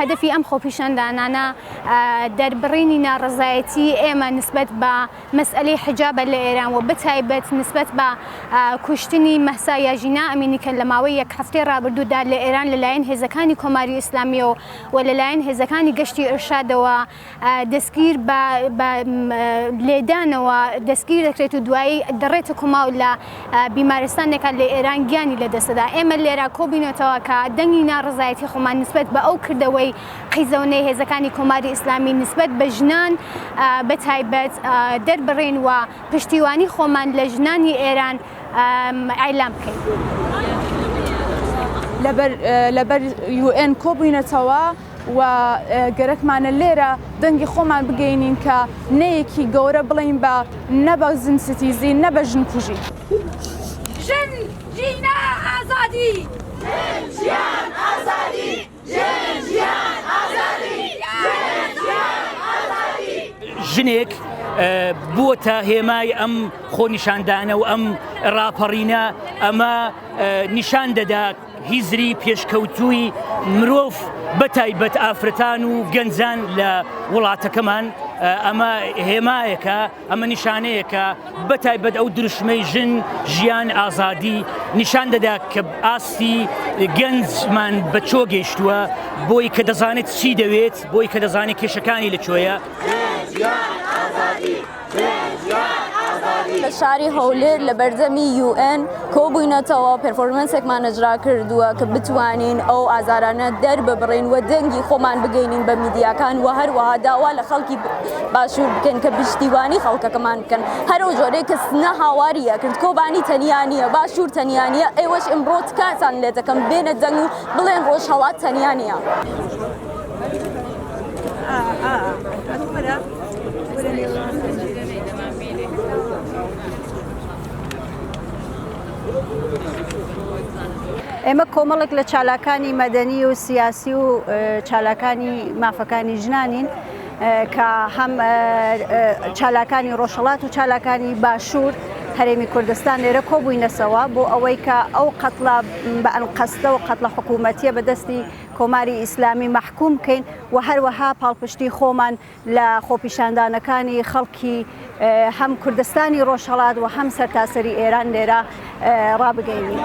هدفی ئەم خۆپیشاندانانە دەربڕینی ناڕزایەتی ئێمە نسبەت بە مەسئلەی حجابە لە ئێران و بەتایبەت نسبەت بە کوشتنی مەسا یاژینا ئەمینی کە لە ماوەی یەک هەفتەی ڕابردوودا لە ئێران لەلایەن هێزەکانی کۆماری ئیسلامیەوە و لەلایەن هێزەکانی گەشتی ئێرشادەوە دەستگیر بە لێدانەوە دەستگیر دەکرێت و دوایی دەڕێتە کۆماو لە بیمارستانێکە لە ئێران گیانی لەدەستدا. ئێمە لێرە کۆبینەوە کە دەنگی ناڕزایەتی خۆمان نسبەت بە ئەو کردەوەی قیزەونەی هێزەکانی کۆماری ئیسلامی نسبەت بە ژنان بەتایبەت دەربڕین و پشتیوانی خۆمان لە ژنانی ئێران ئەعلام بکەین. لەبەر UN کۆبووینەتەوە و گەرەکمانە لێرە دەنگی خۆمان بگەینین کە نەیەکی گەورە بڵین بە نەبە زن ستیزی نەبە ژن کوژی. ژن ژینە ئازادی، ژیان ئازادی، ژیان ئازادی، ژیان ئازادی. ژنێک بووە هێمای ئەم خۆنیشاندانە و ئەم ڕاپەڕینە ئەمە نیشان دەدا هیزری پێشکەوتووی مرۆڤ بەتایبەت ئافرەتان و گەنجان لە وڵاتەکەمان. ئەمە هێمایەکە، ئەمە نیشانەیەکە بەتایبەت ئەو دروشمەی ژن ژیان ئازادی نیشان دەدا کە ئاستی گەنجمان بە چۆ گەیشتووە بۆی کە دەزانێت چی دەوێت، بۆی کە دەزانێت کێشەکانی لەکوێیە. لە شاری هەولێر لە بەردەمی UN کۆبووینەتەوە پێرفۆرمەنسێکمان ئەجرا کردووە کە بتوانین ئەو ئازارانە دەرببڕین و دەنگی خۆمان بگەینین بە میدیاکان و هەروەها داوا لە خەڵکی باشوور بکەن کە پشتیوانی خەڵکەکەمان بکەن. هەرو جۆرەی کە سنە هاواریە کرد کۆبانی تەنیانیە باشوور تەنیانیە ئێوەش ئەمڕۆ تکاتان لێ دەکەم بێنە دەنگ و بڵێن ڕۆژهەڵات تەنیانیە. ئێمە کۆمەڵێک لە چالاکانی مەدەنی و سیاسی و چالاکانی مافەکانی ژنانین کە هەم چالاکانی ڕۆژهەڵات و چالاکانی باشوور هەرێمی کوردستان لێرە کۆبووینەسەوە بۆ ئەوەی کە ئەو قەتڵە بە ئەنقەستە و قەتڵە حکوومەتیە بەدەستی کۆماری ئیسلامی مەحکوم بکەین و هەروەها پاڵپشتی خۆمان لە خۆپیشاندانەکانی خەڵکی هەم کوردستانی ڕۆژهەڵات و هەم سەرتاسەری ئێران لێرە ڕابگەینی.